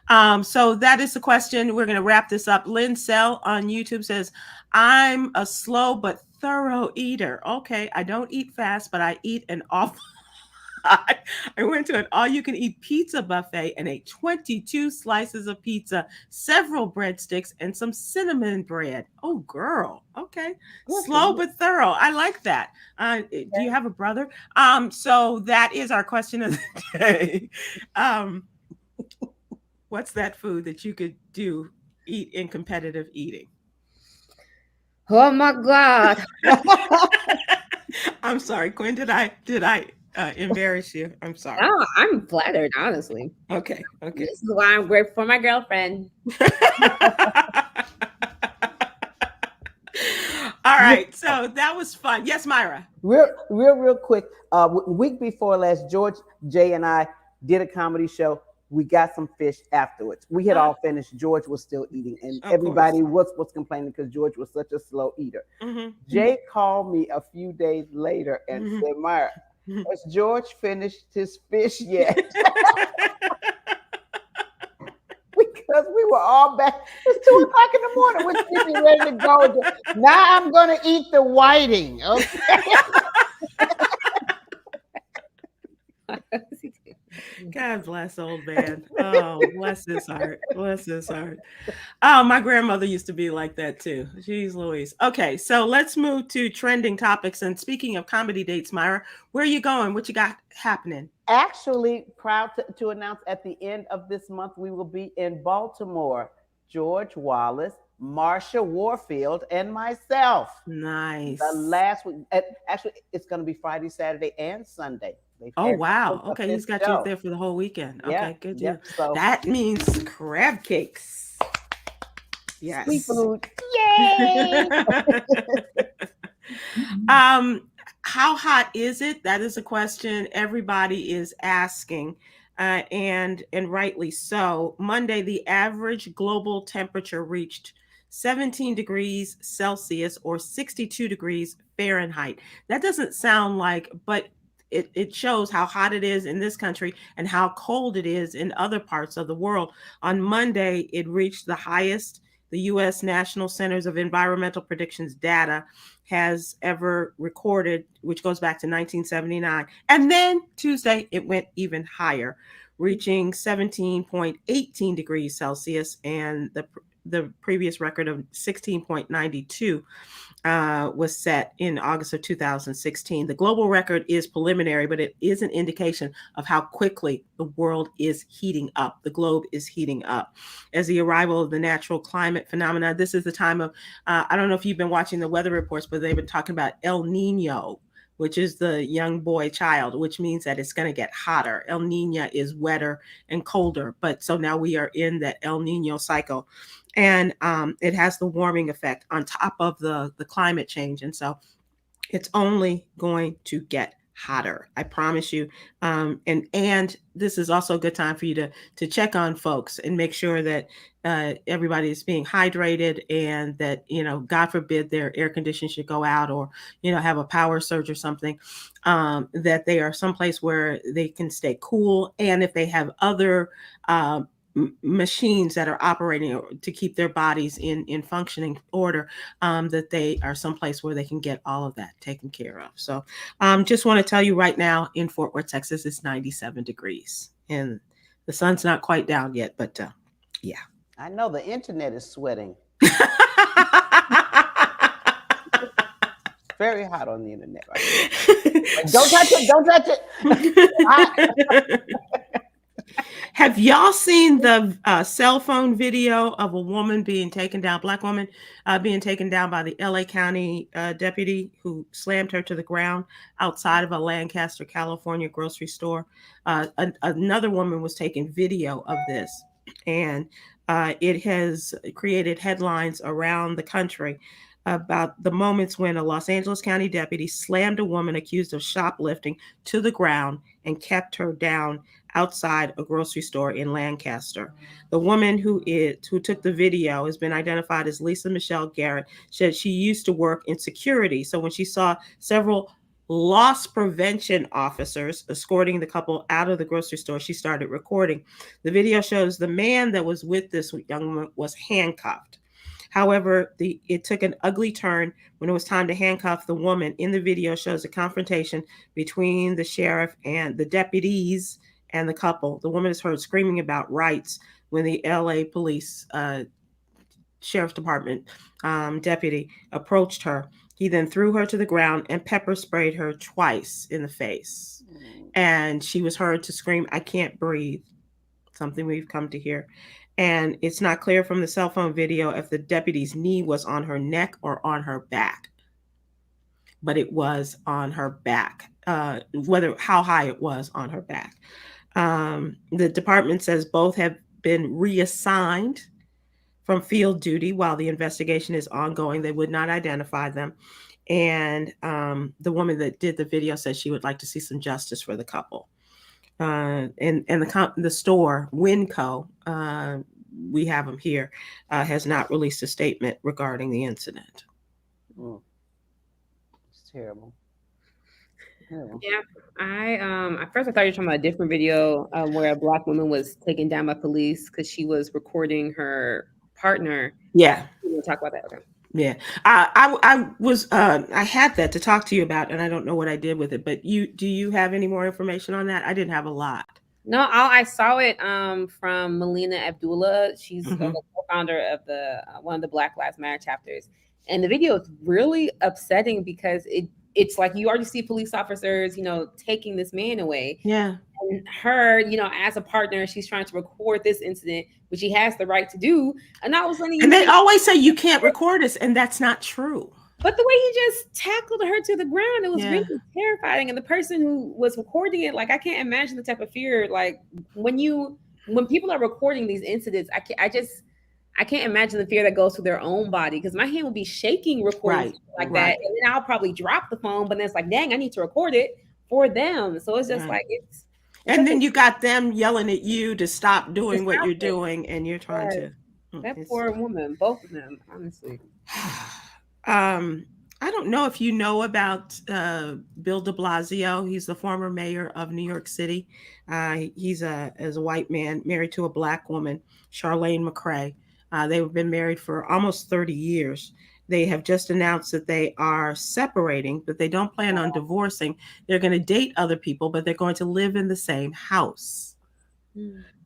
Speaker 2: So that is the question. We're going to wrap this up. Lynn Sell on YouTube says, I'm a slow but thorough eater. Okay, I don't eat fast, but I eat an awful I went to an all-you-can-eat pizza buffet and ate 22 slices of pizza, several breadsticks, and some cinnamon bread. Oh, girl. Okay. Slow but thorough. I like that. Do you have a brother? So that is our question of the day. What's that food that you could eat in competitive eating?
Speaker 1: Oh my God.
Speaker 2: I'm sorry, Kwyn. Did I embarrass you? I'm sorry.
Speaker 1: No, I'm flattered, honestly.
Speaker 2: Okay.
Speaker 1: This is why I'm grateful for my girlfriend.
Speaker 2: All right, so that was fun. Yes, Myra.
Speaker 3: Real quick. Week before last, George, Jay, and I did a comedy show. We got some fish afterwards. We had all finished. George was still eating, and everybody was complaining because George was such a slow eater. Mm-hmm. Jay called me a few days later and said, Myra, has George finished his fish yet? Because we were all back. It's 2 o'clock in the morning. We're getting ready to go. Now I'm going to eat the whiting. Okay.
Speaker 2: God bless old man. Oh, bless his heart. Bless his heart. Oh, my grandmother used to be like that too. Jeez Louise. Okay, so let's move to trending topics. And speaking of comedy dates, Myra, where are you going? What you got happening?
Speaker 3: Actually, proud to announce at the end of this month, we will be in Baltimore. George Wallace, Marsha Warfield, and myself.
Speaker 2: Nice.
Speaker 3: The last week. Actually, it's going to be Friday, Saturday, and Sunday.
Speaker 2: Oh, wow. Okay, he's got you up there for the whole weekend. Okay, good deal. So, that means crab cakes. Yes.
Speaker 3: Seafood. Yay!
Speaker 2: How hot is it? That is a question everybody is asking, and rightly so. Monday, the average global temperature reached 17 degrees Celsius or 62 degrees Fahrenheit. That doesn't sound like, but it shows how hot it is in this country and how cold it is in other parts of the world. On Monday, it reached the highest the U.S. National Centers of Environmental Predictions data has ever recorded, which goes back to 1979. And then Tuesday, it went even higher, reaching 17.18 degrees Celsius, and the previous record of 16.92 was set in August of 2016. The global record is preliminary, but it is an indication of how quickly the world is heating up. The globe is heating up. As the arrival of the natural climate phenomena, this is the time of, I don't know if you've been watching the weather reports, but they've been talking about El Nino, which is the young boy child, which means that it's going to get hotter. El Nino is wetter and colder. But so now we are in that El Nino cycle. And it has the warming effect on top of the climate change. And so it's only going to get hotter. I promise you. And this is also a good time for you to check on folks and make sure that everybody is being hydrated, and that, God forbid their air conditioning should go out, or, have a power surge or something, that they are someplace where they can stay cool. And if they have other machines that are operating to keep their bodies in functioning order, that they are someplace where they can get all of that taken care of. So just want to tell you right now, in Fort Worth, Texas, it's 97 degrees and the sun's not quite down yet, but yeah.
Speaker 3: I know the internet is sweating. Very hot on the internet right now. Don't touch it. Don't touch it.
Speaker 2: Have y'all seen the cell phone video of a woman being taken down, black woman being taken down by the LA County deputy who slammed her to the ground outside of a Lancaster, California grocery store? Another woman was taking video of this, and it has created headlines around the country about the moments when a Los Angeles County deputy slammed a woman accused of shoplifting to the ground and kept her down outside a grocery store in Lancaster. The woman who took the video has been identified as Lisa Michelle Garrett. Said she used to work in security. So when she saw several loss prevention officers escorting the couple out of the grocery store, she started recording. The video shows the man that was with this young woman was handcuffed. However, it took an ugly turn when it was time to handcuff the woman. In the video shows a confrontation between the sheriff and the deputies and the couple. The woman is heard screaming about rights when the LA police sheriff's department deputy approached her. He then threw her to the ground and pepper sprayed her twice in the face. And she was heard to scream, "I can't breathe," something we've come to hear. And it's not clear from the cell phone video if the deputy's knee was on her neck or on her back, but it was on her back, how high it was on her back. The department says both have been reassigned from field duty while the investigation is ongoing. They would not identify them. And the woman that did the video says she would like to see some justice for the couple. And the store, Winco, we have them here, has not released a statement regarding the incident.
Speaker 3: It's terrible.
Speaker 1: Yeah, at first I thought you were talking about a different video where a black woman was taken down by police because she was recording her partner.
Speaker 2: Yeah,
Speaker 1: you want to talk about that? Okay.
Speaker 2: Yeah, I had that to talk to you about, and I don't know what I did with it. But do you have any more information on that? I didn't have a lot.
Speaker 1: No, I saw it from Melina Abdullah. She's the co-founder of the one of the Black Lives Matter chapters, and the video is really upsetting because it's like you already see police officers, taking this man away.
Speaker 2: Yeah.
Speaker 1: And her, as a partner, she's trying to record this incident, which she has the right to do. And I was letting you.
Speaker 2: And they always say you can't record this, and that's not true.
Speaker 1: But the way he just tackled her to the ground, it was really terrifying. And the person who was recording it, like, I can't imagine the type of fear. Like when people are recording these incidents, I can't imagine the fear that goes through their own body, because my hand will be shaking recording that. And then I'll probably drop the phone, but then it's like, dang, I need to record it for them. So it's just like,
Speaker 2: and then you got them yelling at you to stop doing what you're doing, and you're trying to.
Speaker 1: That poor woman, both of them, honestly.
Speaker 2: I don't know if you know about Bill de Blasio. He's the former mayor of New York City. He's as a white man married to a black woman, Charlene McCray. They've been married for almost 30 years. They have just announced that they are separating, but they don't plan on divorcing. They're going to date other people, but they're going to live in the same house.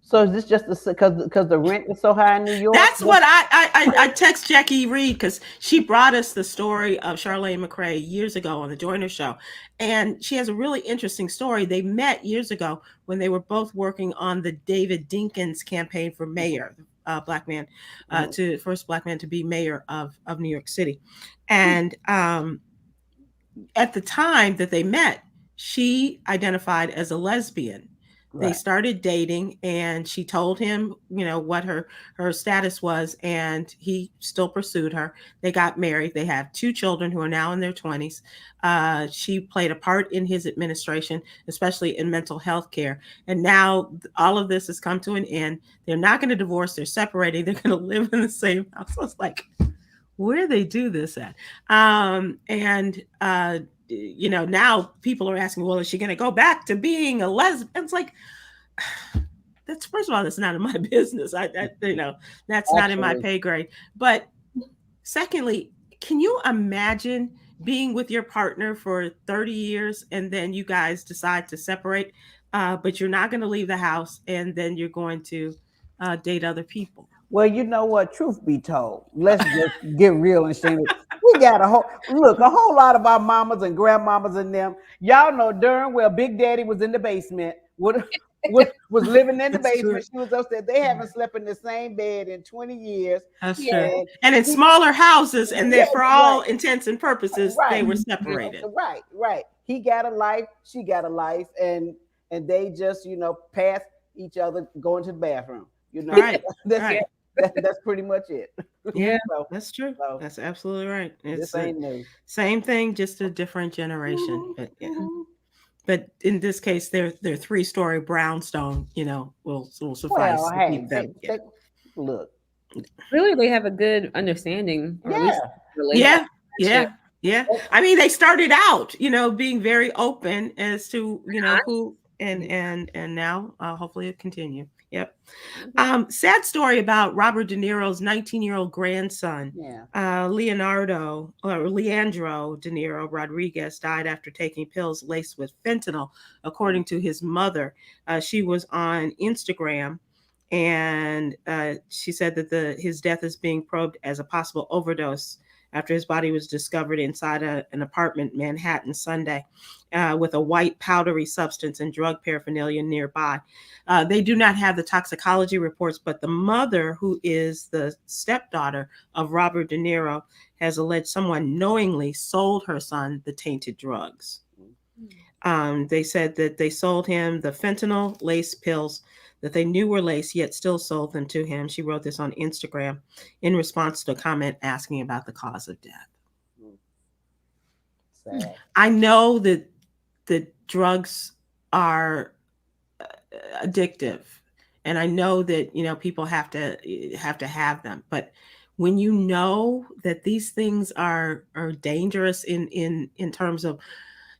Speaker 3: So is this just because the rent is so high in New York?
Speaker 2: That's what I text Jackie Reed, because she brought us the story of Charlene McCray years ago on the Joyner Show. And she has a really interesting story. They met years ago when they were both working on the David Dinkins campaign for mayor, black man, first black man to be mayor of New York City. And at the time that they met, she identified as a lesbian. They started dating, and she told him, what her status was, and he still pursued her. They got married. They have 2 children who are now in their 20s. She played a part in his administration, especially in mental health care. And now all of this has come to an end. They're not going to divorce. They're separating. They're going to live in the same house. So it's like, where they do this at? Now people are asking, well, is she going to go back to being a lesbian? It's like, that's, first of all, that's not in my business. That's not in my pay grade. But secondly, can you imagine being with your partner for 30 years and then you guys decide to separate, but you're not going to leave the house, and then you're going to date other people?
Speaker 3: Well, you know what? Truth be told, let's just get real and shameless. We got a whole lot of our mamas and grandmamas and them. Y'all know darn well Big Daddy was in the basement with was living in the
Speaker 2: That's
Speaker 3: basement.
Speaker 2: true.
Speaker 3: She was upstairs. They haven't slept in the same bed in 20 years.
Speaker 2: That's
Speaker 1: Yeah.
Speaker 2: true. And in smaller houses, and that for all intents and purposes, they were separated.
Speaker 3: Right. He got a life, she got a life, and they just, pass each other going to the bathroom.
Speaker 2: Right.
Speaker 3: That's pretty much it.
Speaker 2: Yeah, that's true. That's absolutely right.
Speaker 3: This ain't new.
Speaker 2: Same thing, just a different generation. But yeah. But in this case, their 3-story brownstone, will suffice to keep them.
Speaker 3: Look.
Speaker 1: Really, they have a good understanding.
Speaker 2: Yeah. I mean, they started out, being very open as to, who and now hopefully it continue. Yep. Sad story about Robert De Niro's 19-year-old grandson. Leandro De Niro Rodriguez died after taking pills laced with fentanyl, according to his mother. She was on Instagram, and she said that his death is being probed as a possible overdose after his body was discovered inside an apartment in Manhattan Sunday with a white powdery substance and drug paraphernalia nearby. They do not have the toxicology reports, but the mother, who is the stepdaughter of Robert De Niro, has alleged someone knowingly sold her son the tainted drugs. They said that they sold him the fentanyl laced pills that they knew were laced, yet still sold them to him. She wrote this on Instagram in response to a comment asking about the cause of death.
Speaker 3: Sad.
Speaker 2: I know that the drugs are addictive, and I know that people have to have them, but when you know that these things are dangerous in terms of,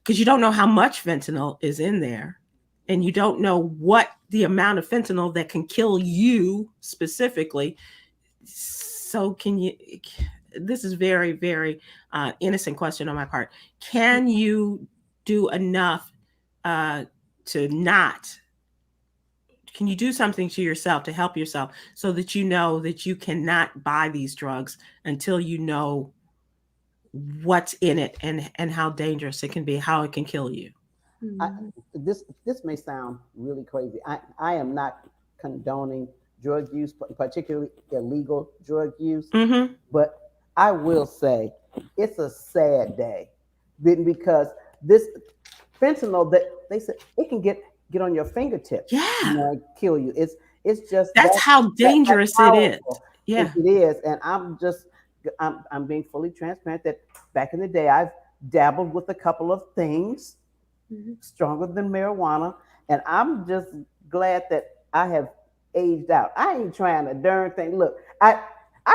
Speaker 2: because you don't know how much fentanyl is in there, and you don't know what the amount of fentanyl that can kill you specifically. So this is very, very innocent question on my part. Can you do enough can you do something to yourself to help yourself so that you know that you cannot buy these drugs until you know what's in it and how dangerous it can be, how it can kill you?
Speaker 3: This may sound really crazy. I am not condoning drug use, particularly illegal drug use, but I will say it's a sad day because this fentanyl that they said it can get on your fingertips, kill you. It's just
Speaker 2: that's how dangerous it is. Yeah,
Speaker 3: it is, and I'm being fully transparent that back in the day I've dabbled with a couple of things stronger than marijuana, and I'm just glad that I have aged out. I ain't trying a darn thing. Look, I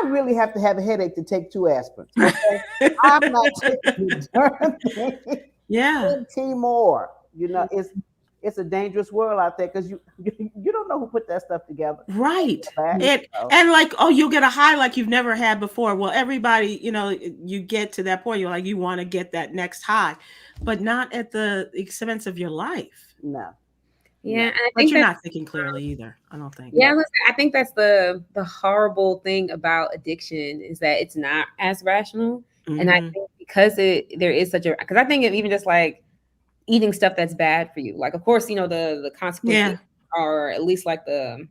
Speaker 3: really have to have a headache to take 2 aspirins. Okay? I'm not taking a darn thing.
Speaker 2: Yeah.
Speaker 3: 10 more. It's a dangerous world out there because you don't know who put that stuff together.
Speaker 2: Right. And like, you'll get a high like you've never had before. Well, everybody, you get to that point, you're like, you want to get that next high, but not at the expense of your life.
Speaker 3: No.
Speaker 1: Yeah, and
Speaker 2: but you're not thinking clearly either. I don't think.
Speaker 1: Yeah, I think that's the horrible thing about addiction is that it's not as rational, and I think because there is such a, because I think even just like eating stuff that's bad for you, like of course the consequences are at least like the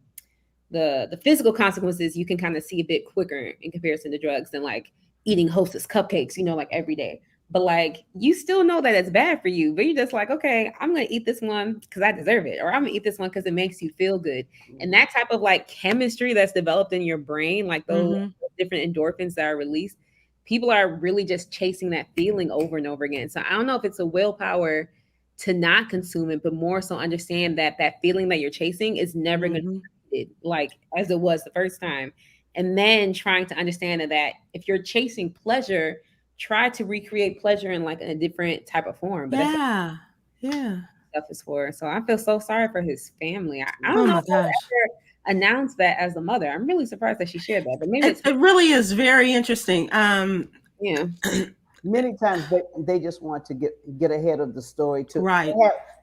Speaker 1: physical consequences you can kind of see a bit quicker in comparison to drugs than like eating Hostess cupcakes, like every day. But like, you still know that it's bad for you, but you're just like, okay, I'm going to eat this one because I deserve it. Or I'm going to eat this one because it makes you feel good. And that type of like chemistry that's developed in your brain, like those different endorphins that are released, people are really just chasing that feeling over and over again. So I don't know if it's a willpower to not consume it, but more so understand that that feeling that you're chasing is never going to be like as it was the first time. And then trying to understand that if you're chasing pleasure, try to recreate pleasure in like a different type of form. But
Speaker 2: yeah.
Speaker 1: Stuff is for. So I feel so sorry for his family. I don't know if I ever announced that as a mother. I'm really surprised that she shared that. But maybe
Speaker 2: it really is very interesting.
Speaker 1: Yeah.
Speaker 3: Many times they just want to get ahead of the story to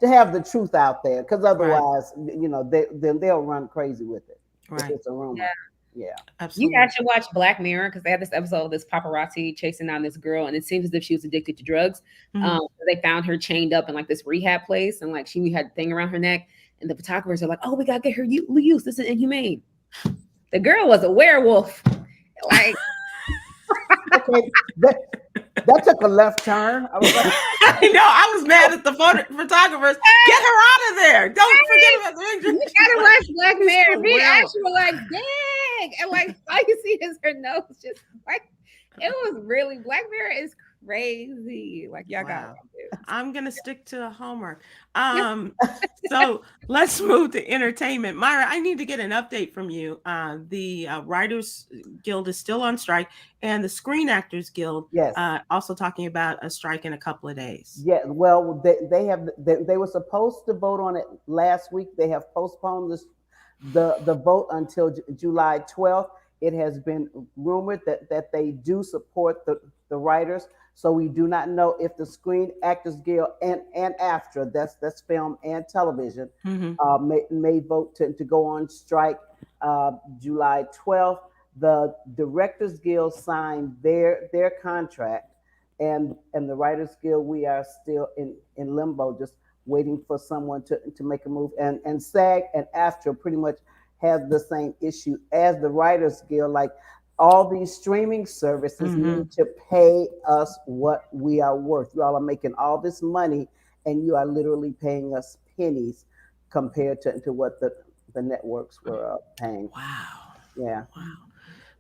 Speaker 3: have the truth out there, because otherwise they'll run crazy with it.
Speaker 2: Right.
Speaker 3: If it's a rumor. Yeah,
Speaker 1: You
Speaker 2: Absolutely.
Speaker 1: guys should watch Black Mirror because they had this episode of this paparazzi chasing down this girl, and it seems as if she was addicted to drugs.
Speaker 2: Mhm.
Speaker 1: They found her chained up in like this rehab place, and like she had a thing around her neck. And the photographers are like, "Oh, we gotta get her use. This is inhumane." The girl was a werewolf. Like,
Speaker 3: okay, that took a left turn. I was like,
Speaker 2: I know. I was mad at the photographers. Get her out of there. Don't forget about the
Speaker 1: you gotta watch Black Mirror. Me
Speaker 2: Well.
Speaker 1: actually were like, dang, and like all you see is her nose, just like it was really Black Mirror is crazy. Like y'all gotta
Speaker 2: Wow.
Speaker 1: watch it.
Speaker 2: I'm gonna stick to homework. So let's move to entertainment. Myra, I need to get an update from you. The Writers Guild is still on strike, and the Screen Actors Guild,
Speaker 3: yes,
Speaker 2: also talking about a strike in a couple of days.
Speaker 3: yeah. Well, they were supposed to vote on it last week. They have postponed the vote until July 12th. It has been rumored that they do support the writers. So we do not know if the Screen Actors Guild and AFTRA, that's film and television, may vote to go on strike July 12th. The Directors Guild signed their contract, and the Writers Guild, we are still in limbo, just waiting for someone to make a move. And SAG and AFTRA pretty much have the same issue as the Writers Guild. Like, all these streaming services need to pay us what we are worth. You all are making all this money, and you are literally paying us pennies compared to what the networks were paying.
Speaker 2: Wow.
Speaker 3: Yeah.
Speaker 2: Wow.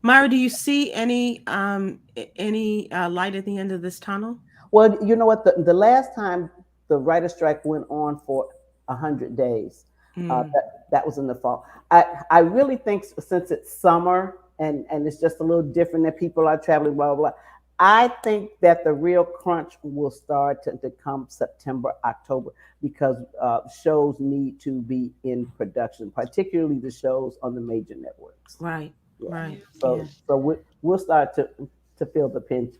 Speaker 2: Myra, do you see any light at the end of this tunnel?
Speaker 3: Well, you know what? The last time the writer strike went on for 100 days, that was in the fall. I really think since it's summer and it's just a little different, that people are traveling, blah, blah, blah. I think that the real crunch will start to come September, October, because shows need to be in production, particularly the shows on the major networks.
Speaker 2: Right.
Speaker 3: Yeah.
Speaker 2: Right.
Speaker 3: So
Speaker 2: Yeah.
Speaker 3: so we'll start to feel the pinch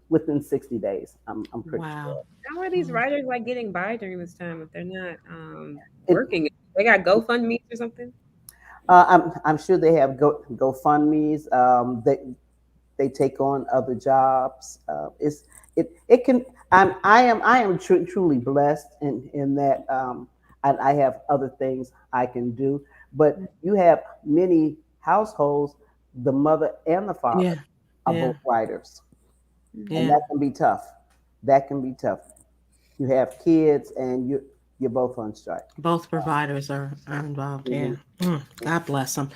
Speaker 3: within 60 days. I'm pretty sure.
Speaker 1: How are these writers like getting by during this time if they're not working? They got GoFundMe or something?
Speaker 3: I'm sure they have GoFundMe's. They take on other jobs. It can. I am truly blessed in that I have other things I can do. But you have many households, the mother and the father are both writers, and that can be tough. That can be tough. You have kids, and you're both on strike.
Speaker 2: Both providers are involved. Yeah. God bless them.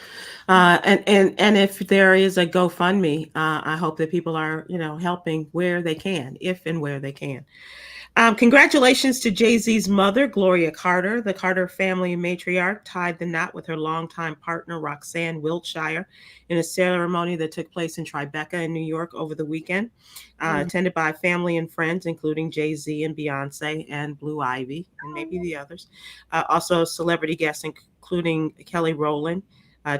Speaker 2: And if there is a GoFundMe, I hope that people are, helping where they can, if and where they can. Congratulations to Jay-Z's mother, Gloria Carter. The Carter family matriarch tied the knot with her longtime partner, Roxanne Wiltshire, in a ceremony that took place in Tribeca in New York over the weekend, attended by family and friends, including Jay-Z and Beyonce and Blue Ivy, and maybe the others. Also celebrity guests, including Kelly Rowland,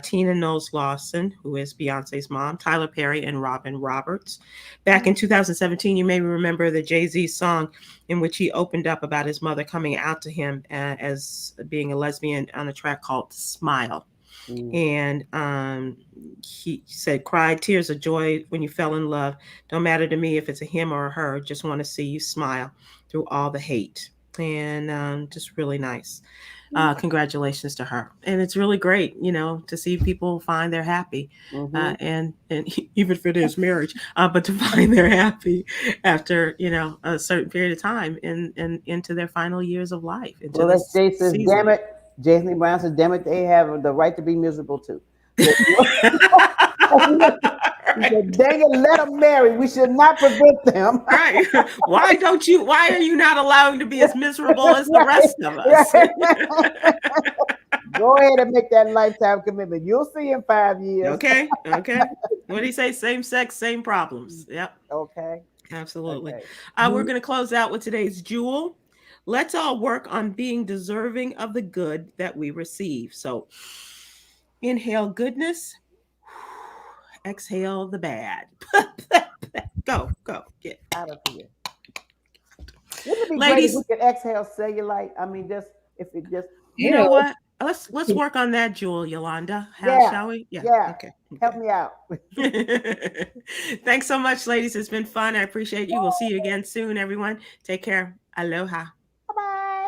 Speaker 2: Tina Knowles Lawson, who is Beyonce's mom, Tyler Perry, and Robin Roberts. Back in 2017, you may remember the Jay-Z song in which he opened up about his mother coming out to him as being a lesbian on a track called Smile. And he said, cried tears of joy when you fell in love. Don't matter to me if it's a him or a her. Just want to see you smile through all the hate. And just really nice. Congratulations to her. And it's really great, to see people find they're happy, and even if it is marriage, but to find they're happy after, a certain period of time and into their final years of life.
Speaker 3: Well, as Jay says, damn it, Jason Brown says, damn it, they have the right to be miserable too. He said, dang it, let them marry. We should not prevent them.
Speaker 2: Right. Why are you not allowing to be as miserable as the rest of us?
Speaker 3: Go ahead and make that lifetime commitment. You'll see in 5 years.
Speaker 2: Okay. What do you say? Same sex, same problems. Yep.
Speaker 3: Okay.
Speaker 2: Absolutely. Okay. We're going to close out with today's jewel. Let's all work on being deserving of the good that we receive. So inhale goodness. Exhale the bad. Go. Get
Speaker 3: out of here. Wouldn't it be
Speaker 2: ladies,
Speaker 3: great if we could exhale cellulite? I mean, just if it just
Speaker 2: you know what? Let's work on that, Jewel, Yolanda. Shall we?
Speaker 3: Yeah.
Speaker 2: Okay.
Speaker 3: Help me out.
Speaker 2: Thanks so much, ladies. It's been fun. I appreciate you. We'll see you again soon, everyone. Take care. Aloha.